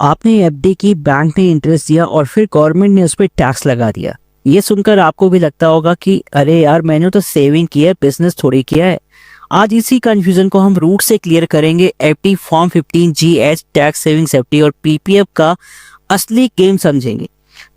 आपने एफडी की, बैंक ने इंटरेस्ट दिया और फिर गवर्नमेंट ने उस पर टैक्स लगा दिया। ये सुनकर आपको भी लगता होगा कि अरे यार, मैंने तो सेविंग किया है, बिजनेस थोड़ी किया है। आज इसी कंफ्यूजन को हम रूट से क्लियर करेंगे। FD, form 15GH, tax savings FD और पीपीएफ का असली गेम समझेंगे।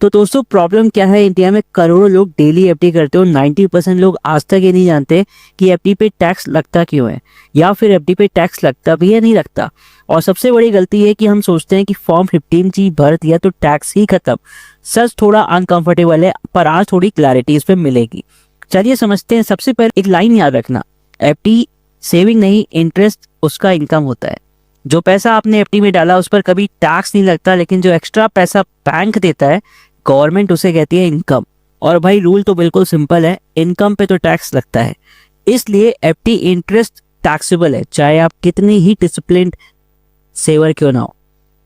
तो दोस्तों, प्रॉब्लम क्या है? इंडिया में करोड़ों लोग डेली एफडी करते हो। 90% लोग आज तक ये नहीं जानते कि एफडी पे टैक्स लगता क्यों है, या फिर एफडी पे टैक्स लगता भी है नहीं लगता। और सबसे बड़ी गलती है कि हम सोचते हैं कि फॉर्म 15G भर दिया तो टैक्स ही खत्म। सच थोड़ा अनकंफर्टेबल है, पर आज थोड़ी क्लैरिटी इस पे मिलेगी। चलिए समझते हैं। सबसे पहले एक लाइन याद रखना, एफडी सेविंग नहीं, इंटरेस्ट उसका इनकम होता है। जो पैसा आपने एफडी में डाला उस पर कभी टैक्स नहीं लगता, लेकिन जो एक्स्ट्रा पैसा बैंक देता है, गवर्नमेंट उसे कहती है इनकम। और भाई रूल तो बिल्कुल सिंपल है, इनकम पे तो टैक्स लगता है। इसलिए एफडी इंटरेस्ट टैक्सेबल है, चाहे आप कितनी ही डिसिप्लिन्ड सेवर क्यों ना हो।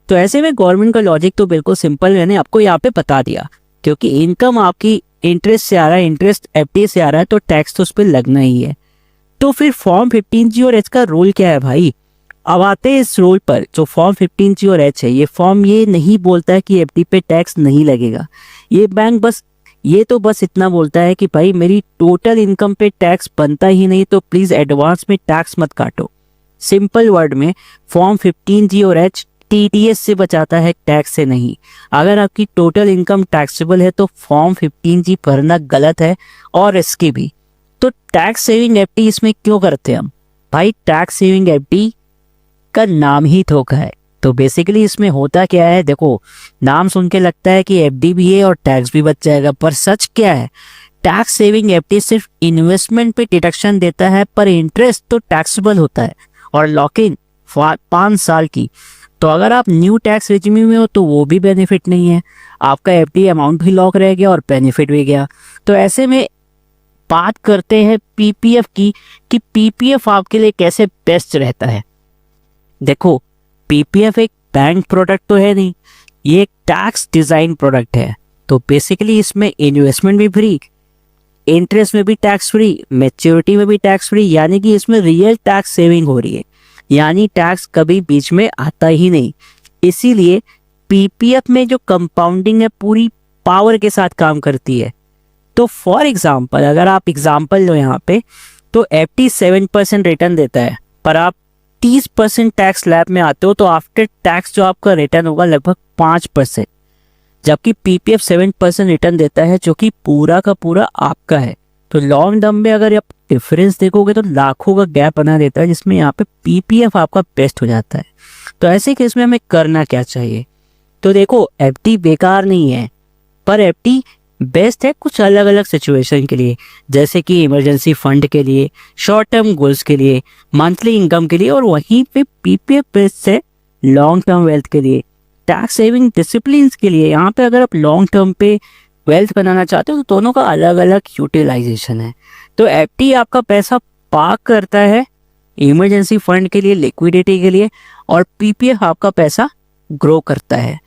तो ऐसे में गवर्नमेंट का लॉजिक तो बिल्कुल सिंपल, मैंने आपको यहाँ पे बता दिया। क्योंकि इनकम आपकी इंटरेस्ट से आ रहा है, इंटरेस्ट एफडी से आ रहा है, तो टैक्स तो उस पर लगना ही है। तो फिर फॉर्म 15G और एच का रोल क्या है भाई? अब आते हैं इस रोल पर। जो फॉर्म 15G और एच है, ये फॉर्म ये नहीं बोलता है कि एफडी पे टैक्स नहीं लगेगा। ये बैंक बस इतना बोलता है कि भाई मेरी टोटल इनकम पे टैक्स बनता ही नहीं, तो प्लीज एडवांस में टैक्स मत काटो। सिंपल वर्ड में फॉर्म 15G और एच टीडीएस से बचाता है, टैक्स से नहीं। अगर आपकी टोटल इनकम टैक्सेबल है तो फॉर्म 15G भरना गलत है और रिस्की भी। तो टैक्स सेविंग एफडी इसमें क्यों करते हैं हम? भाई टैक्स सेविंग एफडी का नाम ही धोखा है। तो बेसिकली इसमें होता क्या है? देखो, नाम सुन के लगता है कि एफडी भी है और टैक्स भी बच जाएगा, पर सच क्या है? टैक्स सेविंग एफडी सिर्फ इन्वेस्टमेंट पे डिडक्शन देता है, पर इंटरेस्ट तो टैक्सेबल होता है और लॉक इन 5 साल की। तो अगर आप न्यू टैक्स रेजिम में हो तो वो भी बेनिफिट नहीं है, आपका एफडी अमाउंट भी लॉक रह गया और बेनिफिट भी गया। तो ऐसे में बात करते हैं पीपीएफ की, कि पीपीएफ आपके लिए कैसे बेस्ट रहता है। देखो, पीपीएफ एक बैंक प्रोडक्ट तो है नहीं, ये एक टैक्स डिजाइन प्रोडक्ट है। तो बेसिकली इसमें इन्वेस्टमेंट भी फ्री, इंटरेस्ट में भी टैक्स फ्री, मैच्योरिटी में भी टैक्स फ्री, यानी कि इसमें रियल टैक्स सेविंग हो रही है, यानी टैक्स कभी बीच में आता ही नहीं। इसीलिए पीपीएफ में जो कंपाउंडिंग है पूरी पावर के साथ काम करती है। तो फॉर एग्जाम्पल, अगर आप एग्जाम्पल लो यहाँ पे, तो एफडी 7% रिटर्न देता है, पर आप 30% टैक्स स्लैब में आते हो, तो आफ्टर टैक्स जो आपका रिटर्न होगा लगभग 5%। जबकि पीपीएफ 7% रिटर्न देता है, जो कि पूरा का पूरा आपका है। तो लॉन्ग टर्म में अगर आप डिफरेंस देखोगे तो लाखों का गैप बना देता है, जिसमें यहाँ पे पीपीएफ आपका बेस्ट हो जाता है। तो ऐसे केस में हमें करना क्या चाहिए? तो देखो, एफडी बेकार नहीं है, पर एफडी बेस्ट है कुछ अलग अलग सिचुएशन के लिए, जैसे कि इमरजेंसी फंड के लिए, शॉर्ट टर्म गोल्स के लिए, मंथली इनकम के लिए, और वहीं पे पीपीएफ बेस्ट है लॉन्ग टर्म वेल्थ के लिए, टैक्स सेविंग डिसिप्लिन के लिए। यहाँ पे अगर आप लॉन्ग टर्म पे वेल्थ बनाना चाहते हो तो दोनों का अलग अलग यूटिलाइजेशन है। तो एफडी आपका पैसा पार्क करता है इमरजेंसी फंड के लिए, लिक्विडिटी के लिए, और पीपीएफ आपका पैसा ग्रो करता है।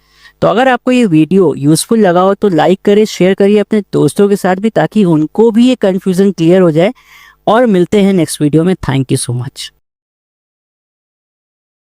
तो अगर आपको ये वीडियो यूजफुल लगा हो तो लाइक करिए, शेयर करिए अपने दोस्तों के साथ भी, ताकि उनको भी ये कंफ्यूजन क्लियर हो जाए। और मिलते हैं नेक्स्ट वीडियो में। Thank you so much.